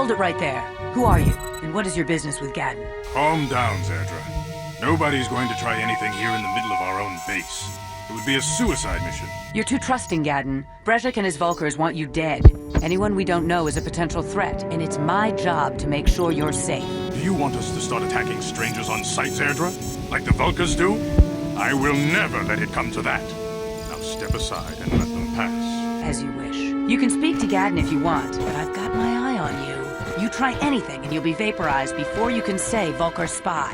Hold it right there. Who are you? And what is your business with Gadon? Calm down, Zaerdra. Nobody's going to try anything here in the middle of our own base. It would be a suicide mission. You're too trusting, Gadon. Brejik and his Vulkars want you dead. Anyone we don't know is a potential threat, and it's my job to make sure you're safe. Do you want us to start attacking strangers on sight, Zaerdra? Like the Vulkars do? I will never let it come to that. Now step aside and let them pass. As you wish. You can speak to Gadon if you want, but I've got my eye on you. You try anything and you'll be vaporized before you can say Vulkar spy.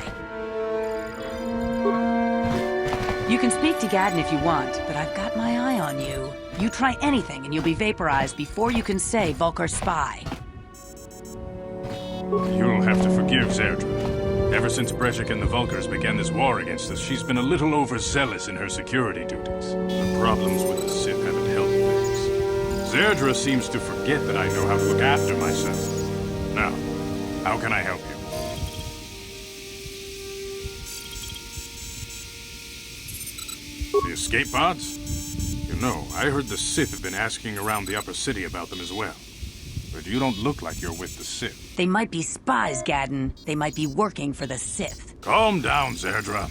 You can speak to Gadon if you want, but I've got my eye on you. You try anything and you'll be vaporized before you can say Vulkar spy. You'll have to forgive Zaerdra. Ever since Brejik and the Vulkars began this war against us, she's been a little overzealous in her security duties. The problems with the Sith haven't helped things. Zaerdra seems to forget that I know how to look after myself. Now, how can I help you? The escape pods? You know, I heard the Sith have been asking around the upper city about them as well. But you don't look like you're with the Sith. They might be spies, Gadon. They might be working for the Sith. Calm down, Zaerdra.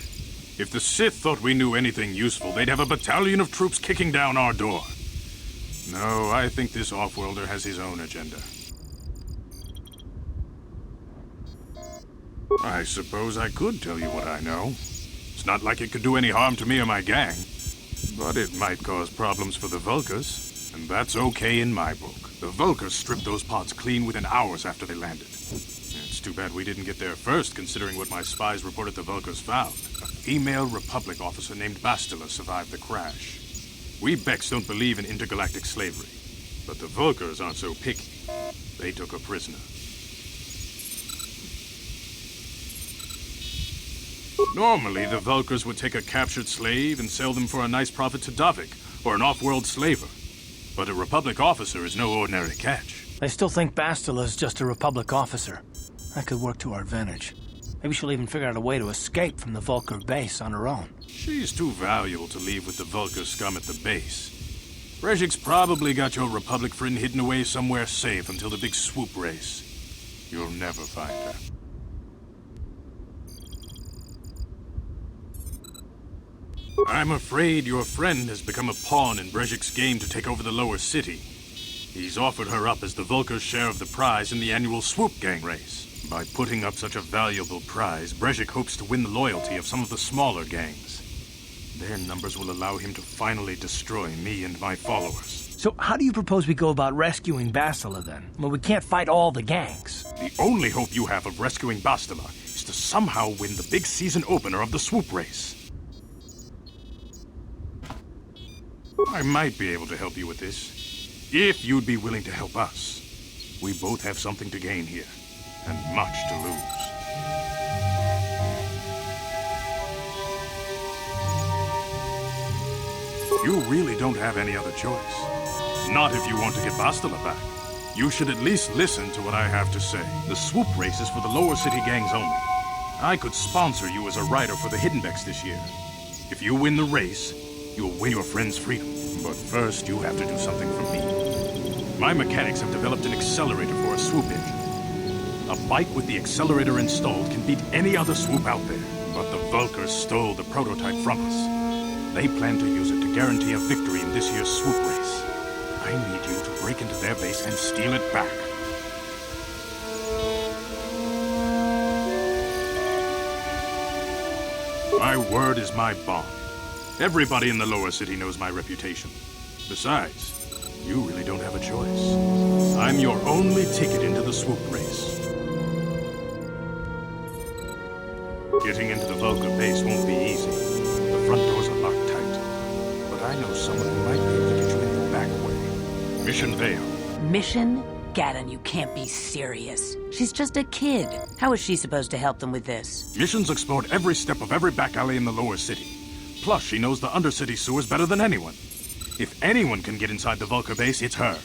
If the Sith thought we knew anything useful, they'd have a battalion of troops kicking down our door. No, I think this off-worlder has his own agenda. I suppose I could tell you what I know. It's not like it could do any harm to me or my gang. But it might cause problems for the Vulkars, and that's okay in my book. The Vulkars stripped those pods clean within hours after they landed. It's too bad we didn't get there first, considering what my spies reported the Vulkars found. A female Republic officer named Bastila survived the crash. We beks don't believe in intergalactic slavery, but the Vulkars aren't so picky. They took her prisoner. Normally, the Vulkars would take a captured slave and sell them for a nice profit to Davik, or an off-world slaver. But a Republic officer is no ordinary catch. I still think Bastila's just a Republic officer. That could work to our advantage. Maybe she'll even figure out a way to escape from the Vulkar base on her own. She's too valuable to leave with the Vulkar scum at the base. Brejik's probably got your Republic friend hidden away somewhere safe until the big swoop race. You'll never find her. I'm afraid your friend has become a pawn in Brejik's game to take over the lower city. He's offered her up as the Vulkar's share of the prize in the annual swoop gang race. By putting up such a valuable prize, Brejik hopes to win the loyalty of some of the smaller gangs. Their numbers will allow him to finally destroy me and my followers. So how do you propose we go about rescuing Bastila then? Well, we can't fight all the gangs. The only hope you have of rescuing Bastila is to somehow win the big season opener of the swoop race. I might be able to help you with this, if you'd be willing to help us. We both have something to gain here, and much to lose. You really don't have any other choice. Not if you want to get Bastila back. You should at least listen to what I have to say. The swoop race is for the lower city gangs only. I could sponsor you as a rider for the Hidden Beks this year. If you win the race, you'll win your friend's freedom. But first, you have to do something for me. My mechanics have developed an accelerator for a swoop engine. A bike with the accelerator installed can beat any other swoop out there. But the Vulkars stole the prototype from us. They plan to use it to guarantee a victory in this year's swoop race. I need you to break into their base and steal it back. My word is my bond. Everybody in the lower city knows my reputation. Besides, you really don't have a choice. I'm your only ticket into the swoop race. Getting into the Vulkar base won't be easy. The front doors are locked tight. But I know someone who might be able to get you in the back way. Mission Vale. Mission? Gadon, you can't be serious. She's just a kid. How is she supposed to help them with this? Mission's explored every step of every back alley in the lower city. Plus, she knows the undercity sewers better than anyone. If anyone can get inside the Vulkar base, it's her.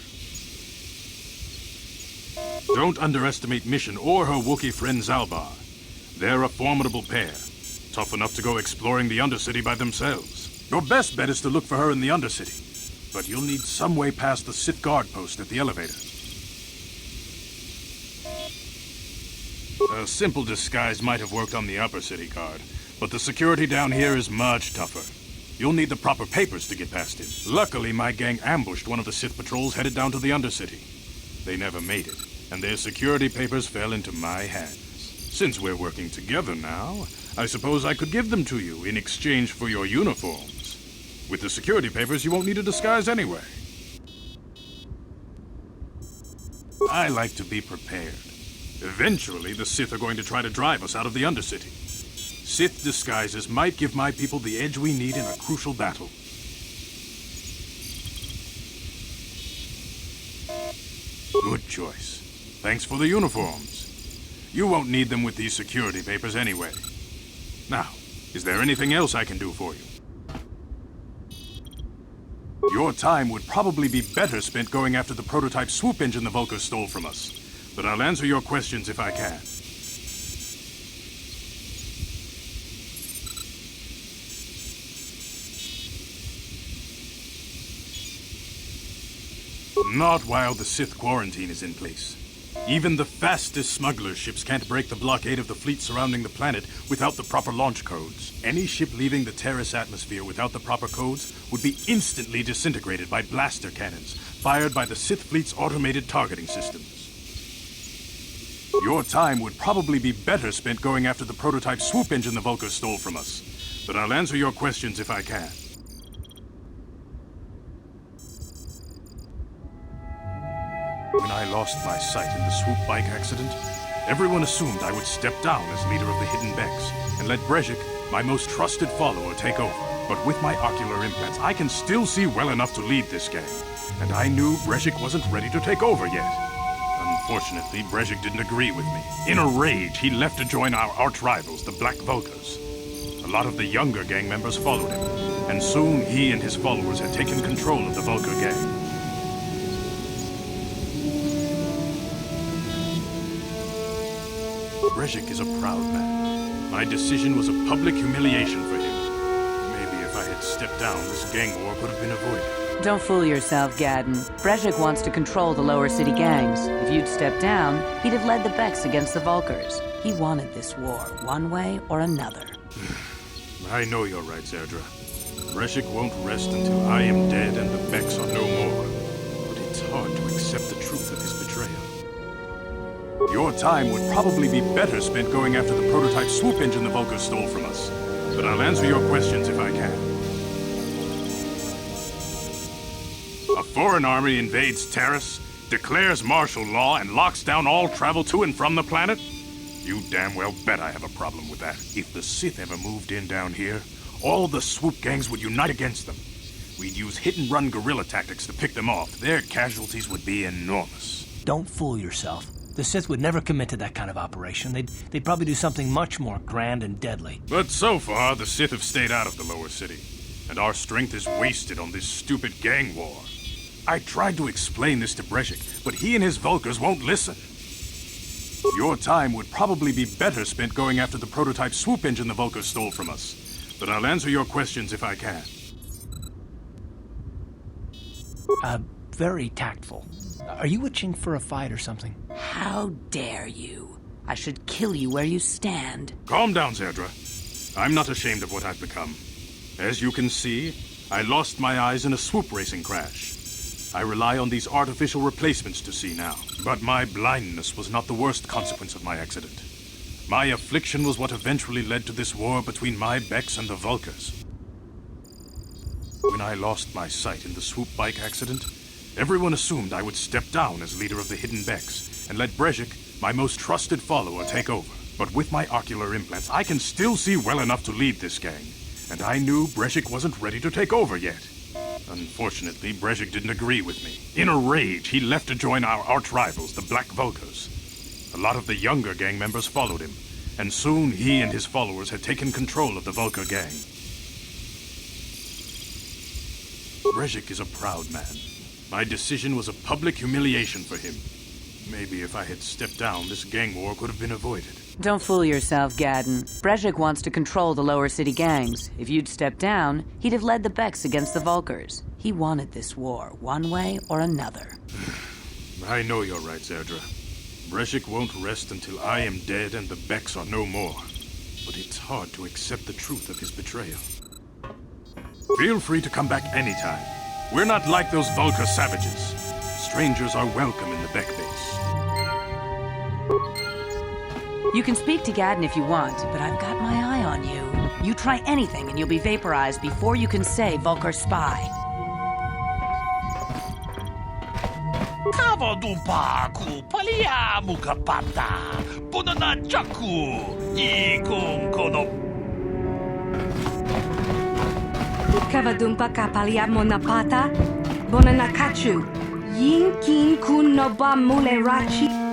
Don't underestimate Mission or her Wookiee friend Zalbar. They're a formidable pair, tough enough to go exploring the undercity by themselves. Your best bet is to look for her in the undercity, but you'll need some way past the Sith guard post at the elevator. A simple disguise might have worked on the upper city guard, but the security down here is much tougher. You'll need the proper papers to get past it. Luckily, my gang ambushed one of the Sith patrols headed down to the Undercity. They never made it, and their security papers fell into my hands. Since we're working together now, I suppose I could give them to you in exchange for your uniforms. With the security papers, you won't need a disguise anyway. I like to be prepared. Eventually, the Sith are going to try to drive us out of the Undercity. Sith disguises might give my people the edge we need in a crucial battle. Good choice. Thanks for the uniforms. You won't need them with these security papers anyway. Now, is there anything else I can do for you? Your time would probably be better spent going after the prototype swoop engine the Vulkars stole from us. But I'll answer your questions if I can. Not while the Sith quarantine is in place. Even the fastest smuggler ships can't break the blockade of the fleet surrounding the planet without the proper launch codes. Any ship leaving the Terrace atmosphere without the proper codes would be instantly disintegrated by blaster cannons fired by the Sith fleet's automated targeting systems. Your time would probably be better spent going after the prototype swoop engine the Vulkars stole from us. But I'll answer your questions if I can. When I lost my sight in the swoop bike accident, everyone assumed I would step down as leader of the hidden beks and let Brejik, my most trusted follower, take over. But with my ocular implants, I can still see well enough to lead this gang. And I knew Brejik wasn't ready to take over yet. Unfortunately, Brejik didn't agree with me. In a rage, he left to join our arch-rivals, the Black Vulkars. A lot of the younger gang members followed him, and soon he and his followers had taken control of the Vulkar gang. Brejik is a proud man. My decision was a public humiliation for him. Maybe if I had stepped down, this gang war could have been avoided. Don't fool yourself, Gadon. Brejik wants to control the lower city gangs. If you'd stepped down, he'd have led the beks against the Vulkars. He wanted this war, one way or another. I know you're right, Zaerdra. Brejik won't rest until I am dead and the beks are no more. But it's hard to accept the truth of his betrayal. Your time would probably be better spent going after the prototype swoop engine the Vulkars stole from us. But I'll answer your questions if I can. A foreign army invades Terrace, declares martial law, and locks down all travel to and from the planet? You damn well bet I have a problem with that. If the Sith ever moved in down here, all the swoop gangs would unite against them. We'd use hit-and-run guerrilla tactics to pick them off. Their casualties would be enormous. Don't fool yourself. The Sith would never commit to that kind of operation. They'd probably do something much more grand and deadly. But so far, the Sith have stayed out of the lower city, and our strength is wasted on this stupid gang war. I tried to explain this to Brejik, but he and his Vulkars won't listen. Your time would probably be better spent going after the prototype swoop engine the Vulkars stole from us. But I'll answer your questions if I can. Very tactful. Are you itching for a fight or something? How dare you? I should kill you where you stand. Calm down, Zaerdra. I'm not ashamed of what I've become. As you can see, I lost my eyes in a swoop racing crash. I rely on these artificial replacements to see now. But my blindness was not the worst consequence of my accident. My affliction was what eventually led to this war between my beks and the Vulkars. When I lost my sight in the swoop bike accident, everyone assumed I would step down as leader of the hidden beks and let Brejik, my most trusted follower, take over. But with my ocular implants, I can still see well enough to lead this gang. And I knew Brejik wasn't ready to take over yet. Unfortunately, Brejik didn't agree with me. In a rage, he left to join our arch-rivals, the Black Vulkars. A lot of the younger gang members followed him, and soon he and his followers had taken control of the Vulkar gang. Brejik is a proud man. My decision was a public humiliation for him. Maybe if I had stepped down, this gang war could have been avoided. Don't fool yourself, Gadon. Brejik wants to control the lower city gangs. If you'd stepped down, he'd have led the beks against the Vulkars. He wanted this war, one way or another. I know you're right, Zaerdra. Breshik won't rest until I am dead and the beks are no more. But it's hard to accept the truth of his betrayal. Feel free to come back anytime. We're not like those Vulkar savages. Strangers are welcome in the Bek base. You can speak to Gadon if you want, but I've got my eye on you. You try anything and you'll be vaporized before you can say Vulkar spy. Kavadumpaku paliamu kapata punana chaku ikung kono. Kavadumpa kapalia monapata bonanakachu yinkin kunoba mulerachi.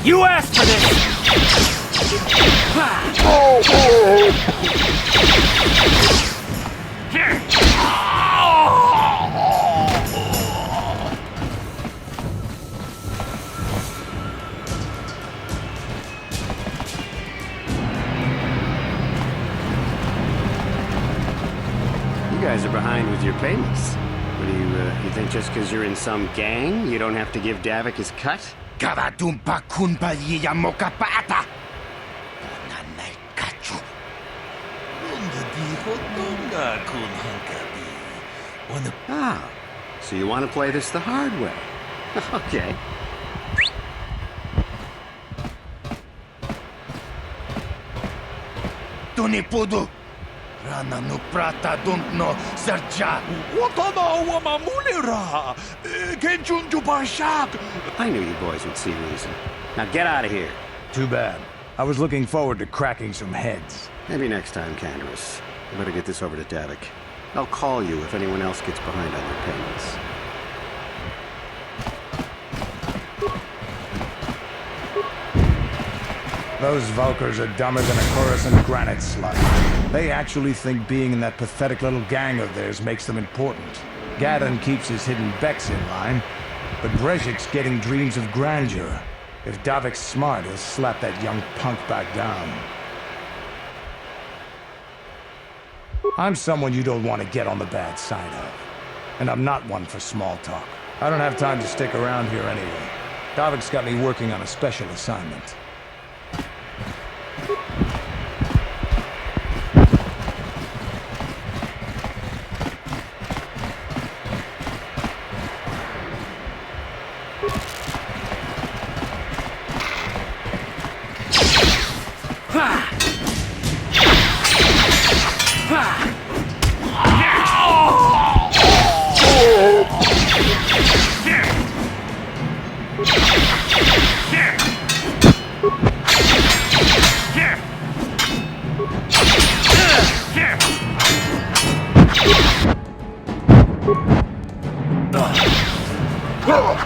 You asked for this! You guys are behind with your payments. What do you think just because you're in some gang, you don't have to give Davik his cut? Kavadumpa kunpaliya mokapata punanay kachu. Unga diho tunga kunhangabi. Ah, so you want to play this the hard way. Okay. Tunipudu. Rana no prata duntno serja. Watana wamamulira. Kenchunju barshak. I knew you boys would see reason. Now get out of here. Too bad. I was looking forward to cracking some heads. Maybe next time, Canderous. I better get this over to Davik. I'll call you if anyone else gets behind on their payments. Those Vulkars are dumber than a Coruscant granite slug. They actually think being in that pathetic little gang of theirs makes them important. Gadon keeps his hidden beks in line, but Breshik's getting dreams of grandeur. If Davik's smart, he'll slap that young punk back down. I'm someone you don't want to get on the bad side of. And I'm not one for small talk. I don't have time to stick around here anyway. Davik's got me working on a special assignment. What?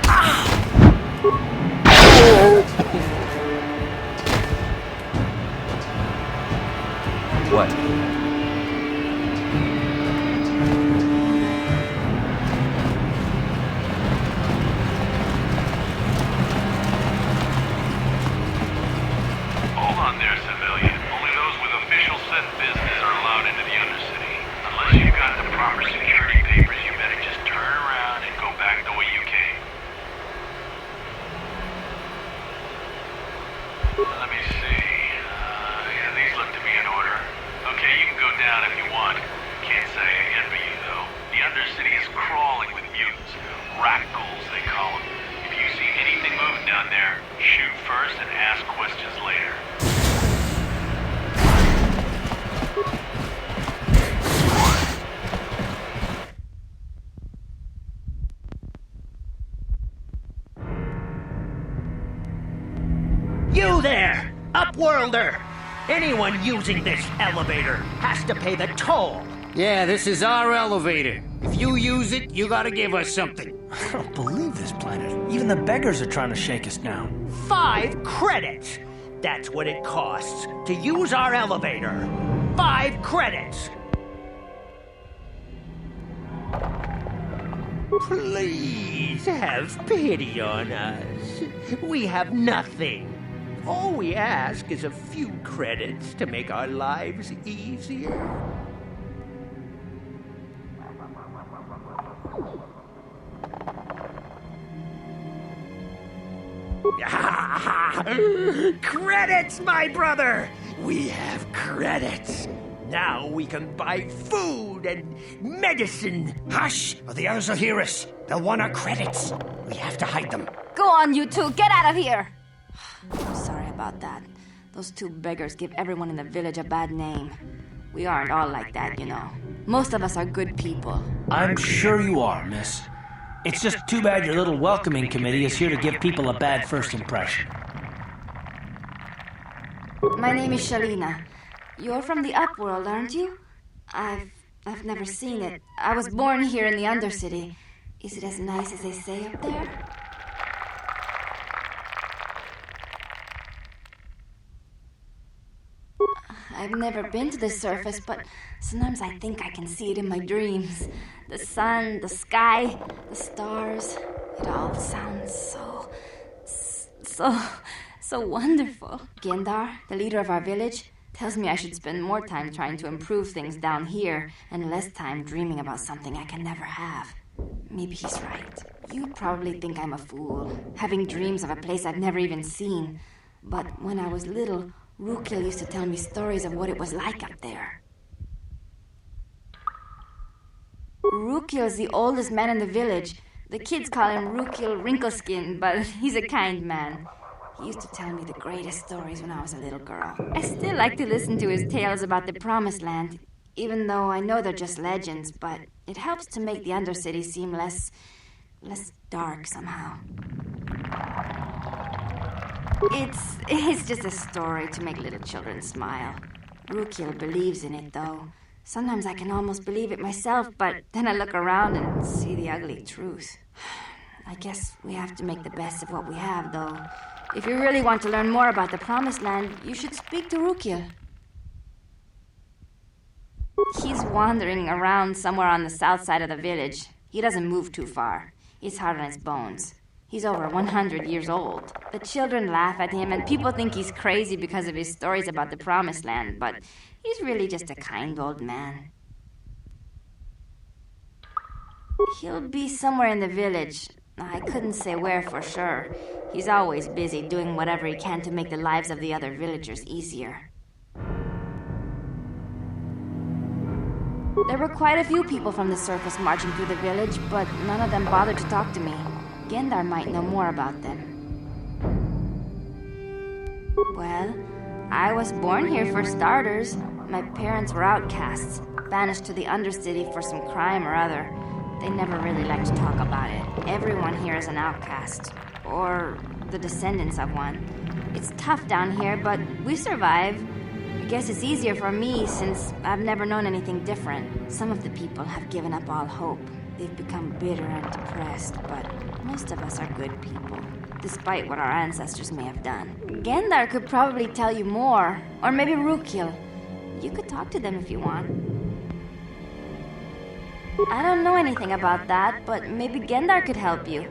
Hold on there, civilian. Only those with official set business are allowed into the Undercity. Unless you've got the proper security papers, you better just turn around and go back the way you came. Let me see. Yeah, these look to be in order. Okay, you can go down if you want. Can't say I envy you, though. The Undercity is crawling with mutants. Rackhools, they call them. If you see anything moving down there, shoot first and ask questions later. You there, Upworlder! Anyone using this elevator has to pay the toll. Yeah, this is our elevator. If you use it, you gotta give us something. I don't believe this planet. Even the beggars are trying to shake us down. 5 credits! That's what it costs to use our elevator. 5 credits! Please have pity on us. We have nothing. All we ask is a few credits to make our lives easier. Credits, my brother! We have credits. Now we can buy food and medicine. Hush, or the others will hear us. They'll want our credits. We have to hide them. Go on, you two. Get out of here. I'm sorry about that. Those 2 beggars give everyone in the village a bad name. We aren't all like that, you know. Most of us are good people. I'm sure you are, miss. It's just too bad your little welcoming committee is here to give people a bad first impression. My name is Shalina. You're from the Upworld, aren't you? I've never seen it. I was born here in the Undercity. Is it as nice as they say up there? I've never been to the surface, but sometimes I think I can see it in my dreams. The sun, the sky, the stars. It all sounds so wonderful. Gendar, the leader of our village, tells me I should spend more time trying to improve things down here and less time dreaming about something I can never have. Maybe he's right. You probably think I'm a fool, having dreams of a place I've never even seen. But when I was little, Rukil used to tell me stories of what it was like up there. Rukil is the oldest man in the village. The kids call him Rukil Wrinkleskin, but he's a kind man. He used to tell me the greatest stories when I was a little girl. I still like to listen to his tales about the Promised Land, even though I know they're just legends, but it helps to make the Undercity seem less dark somehow. It's just a story to make little children smile. Rukil believes in it, though. Sometimes I can almost believe it myself, but then I look around and see the ugly truth. I guess we have to make the best of what we have, though. If you really want to learn more about the Promised Land, you should speak to Rukil. He's wandering around somewhere on the south side of the village. He doesn't move too far. He's hard on his bones. He's over 100 years old. The children laugh at him, and people think he's crazy because of his stories about the Promised Land, but he's really just a kind old man. He'll be somewhere in the village. I couldn't say where for sure. He's always busy doing whatever he can to make the lives of the other villagers easier. There were quite a few people from the surface marching through the village, but none of them bothered to talk to me. Gendar might know more about them. Well, I was born here for starters. My parents were outcasts, banished to the Undercity for some crime or other. They never really liked to talk about it. Everyone here is an outcast, or the descendants of one. It's tough down here, but we survive. I guess it's easier for me since I've never known anything different. Some of the people have given up all hope. They've become bitter and depressed, but Most of us are good people, despite what our ancestors may have done. Gendar could probably tell you more, or maybe Rukil. You could talk to them if you want. I don't know anything about that, but maybe Gendar could help you.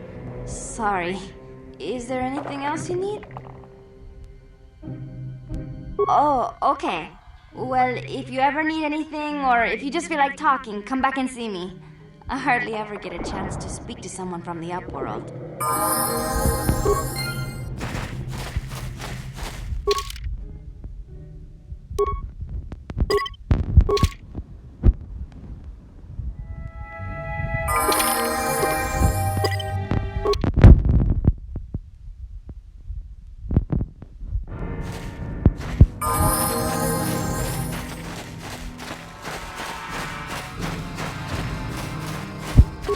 Sorry. Is there anything else you need? Oh, okay. Well, if you ever need anything, or if you just feel like talking, come back and see me. I hardly ever get a chance to speak to someone from the upworld.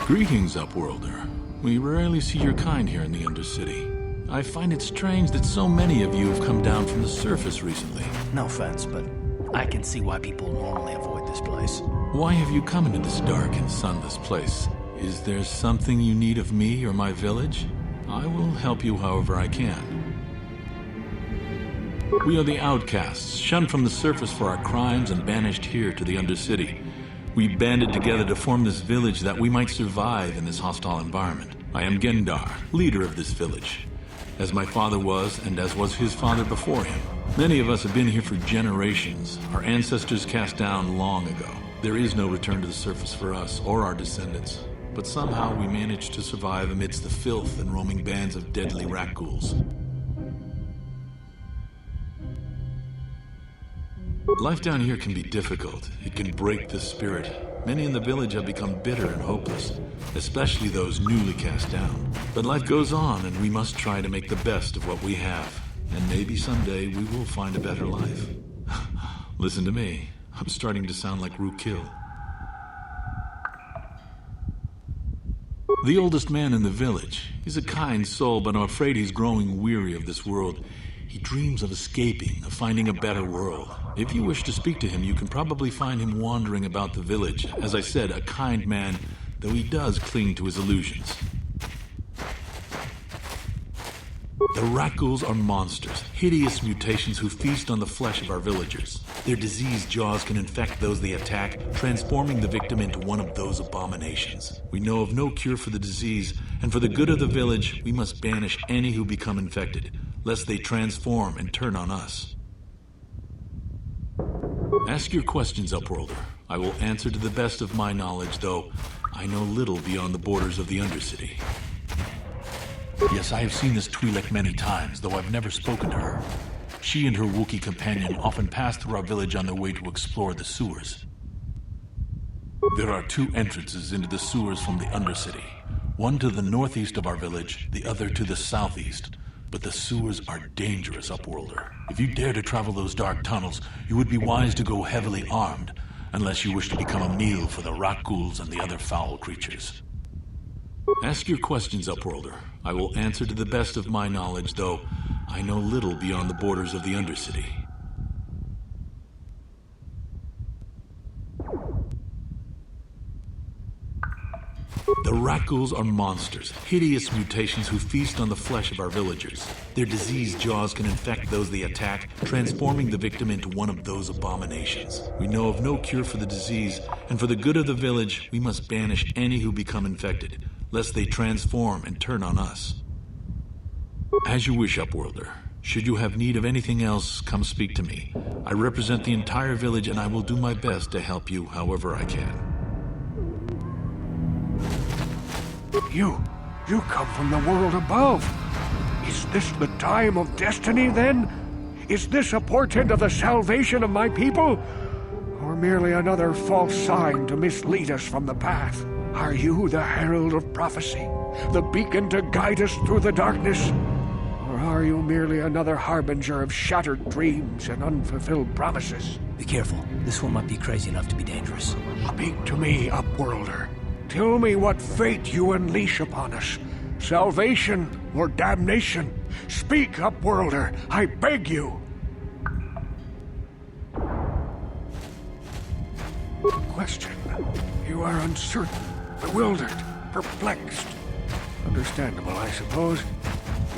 Greetings, Upworlder. We rarely see your kind here in the Undercity. I find it strange that so many of you have come down from the surface recently. No offense, but I can see why people normally avoid this place. Why have you come into this dark and sunless place? Is there something you need of me or my village? I will help you however I can. We are the outcasts, shunned from the surface for our crimes and banished here to the Undercity. We banded together to form this village that we might survive in this hostile environment. I am Gendar, leader of this village, as my father was and as was his father before him. Many of us have been here for generations, our ancestors cast down long ago. There is no return to the surface for us or our descendants, but somehow we managed to survive amidst the filth and roaming bands of deadly rat ghouls. Life down here can be difficult. It can break the spirit. Many in the village have become bitter and hopeless, especially those newly cast down. But life goes on, and we must try to make the best of what we have. And maybe someday we will find a better life. Listen to me. I'm starting to sound like Rukil. The oldest man in the village. He's a kind soul, but I'm afraid he's growing weary of this world. He dreams of escaping, of finding a better world. If you wish to speak to him, you can probably find him wandering about the village. As I said, a kind man, though he does cling to his illusions. The rat ghouls are monsters, hideous mutations who feast on the flesh of our villagers. Their diseased jaws can infect those they attack, transforming the victim into one of those abominations. We know of no cure for the disease, and for the good of the village, we must banish any who become infected, lest they transform and turn on us. Ask your questions, Upworlder. I will answer to the best of my knowledge, though I know little beyond the borders of the Undercity. Yes, I have seen this Twi'lek many times, though I've never spoken to her. She and her Wookiee companion often pass through our village on their way to explore the sewers. There are two entrances into the sewers from the Undercity. One to the northeast of our village, the other to the southeast. But the sewers are dangerous, Upworlder. If you dare to travel those dark tunnels, you would be wise to go heavily armed, unless you wish to become a meal for the rat ghouls and the other foul creatures. Ask your questions, Upworlder. I will answer to the best of my knowledge, though I know little beyond the borders of the Undercity. The rat ghouls are monsters, hideous mutations who feast on the flesh of our villagers. Their diseased jaws can infect those they attack, transforming the victim into one of those abominations. We know of no cure for the disease, and for the good of the village, we must banish any who become infected, lest they transform and turn on us. As you wish, Upworlder. Should you have need of anything else, come speak to me. I represent the entire village, and I will do my best to help you however I can. You come from the world above. Is this the time of destiny, then? Is this a portent of the salvation of my people? Or merely another false sign to mislead us from the path? Are you the herald of prophecy, the beacon to guide us through the darkness? Or are you merely another harbinger of shattered dreams and unfulfilled promises? Be careful. This one might be crazy enough to be dangerous. Speak to me, Upworlder. Tell me what fate you unleash upon us. Salvation or damnation? Speak, Upworlder, I beg you. Question. You are uncertain, bewildered, perplexed. Understandable, I suppose.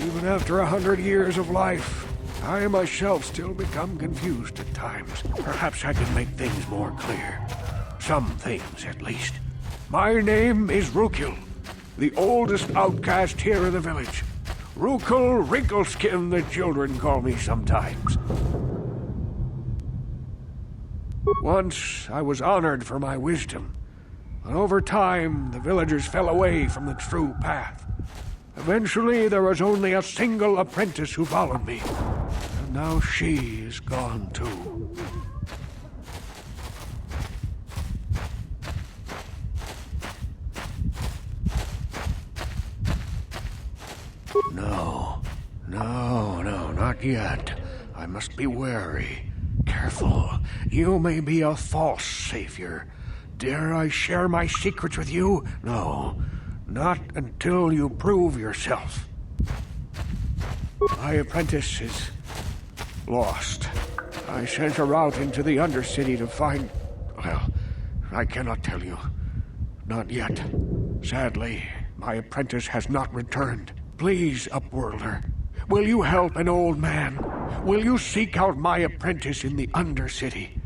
Even after 100 years of life, I myself still become confused at times. Perhaps I can make things more clear. Some things, at least. My name is Rukil, the oldest outcast here in the village. Rukil Wrinkleskin, the children call me sometimes. Once, I was honored for my wisdom, but over time, the villagers fell away from the true path. Eventually, there was only a single apprentice who followed me, and now she is gone too. No, not yet. I must be wary. Careful. You may be a false savior. Dare I share my secrets with you? No, not until you prove yourself. My apprentice is lost. I sent her out into the Undercity to find... Well, I cannot tell you. Not yet. Sadly, my apprentice has not returned. Please, Upworlder, will you help an old man? Will you seek out my apprentice in the Undercity?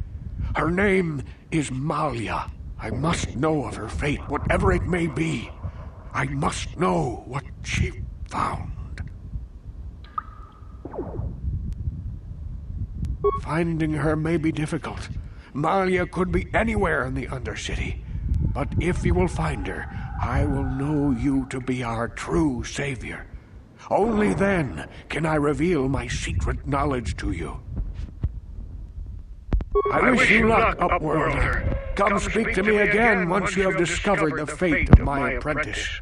Her name is Malia. I must know of her fate, whatever it may be. I must know what she found. Finding her may be difficult. Malia could be anywhere in the Undercity. But if you will find her, I will know you to be our true savior. Only then can I reveal my secret knowledge to you. I wish you luck, Upworlder. Come speak to me again once you have discovered the fate of my apprentice.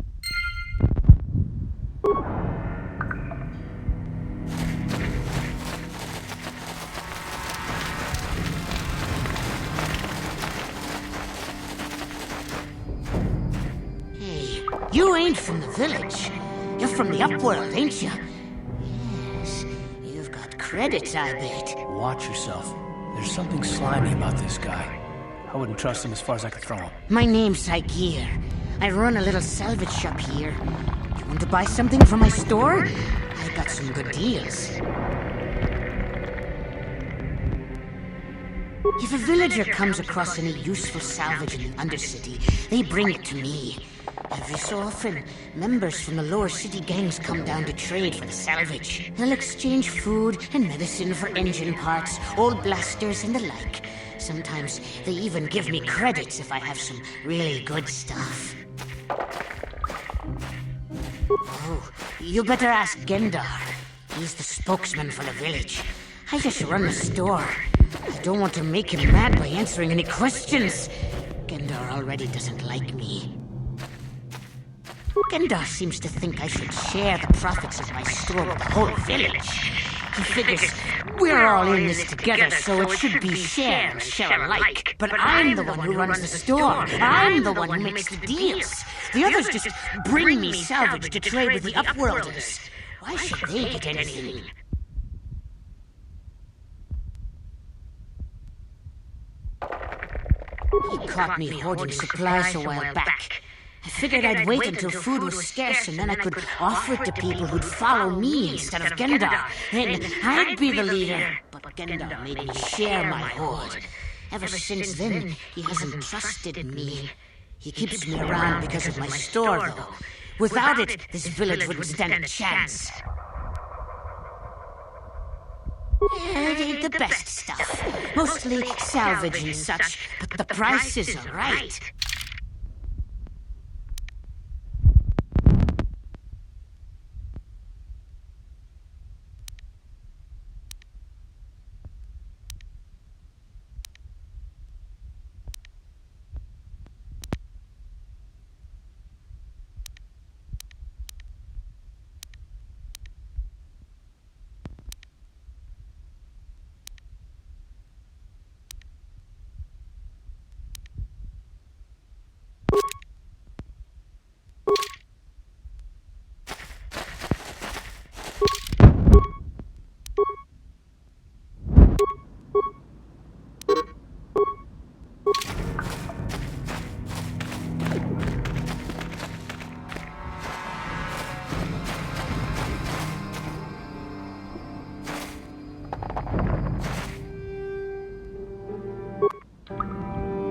Hey, you ain't from the village. You're from the Upworld, ain't you? Yes, you've got credits, I bet. Watch yourself. There's something slimy about this guy. I wouldn't trust him as far as I could throw him. My name's Zaerdra. I run a little salvage shop here. You want to buy something from my store? I got some good deals. If a villager comes across any useful salvage in the Undercity, they bring it to me. Every so often, members from the lower city gangs come down to trade for the salvage. They'll exchange food and medicine for engine parts, old blasters, and the like. Sometimes they even give me credits if I have some really good stuff. Oh, you better ask Gendar. He's the spokesman for the village. I just run the store. I don't want to make him mad by answering any questions. Gendar already doesn't like me. Gendar seems to think I should share the profits of my store with the whole village. He figures we're all in this together, so it should be share and share alike. But I'm the one who runs the store. I'm the one who makes the deals. The others just bring me salvage to trade with the Upworlders. Why should they get anything? He caught me hoarding supplies a while back. I figured I'd wait until food was scarce and then I could offer it to people who'd follow me instead of Gendar. Then I'd be the leader. But Gendar made me share my hoard. Ever since then, he hasn't trusted me. He keeps me around because of my store, though. Without it, this village wouldn't stand a chance. It ain't the best stuff. Mostly salvage and such, but the prices are right.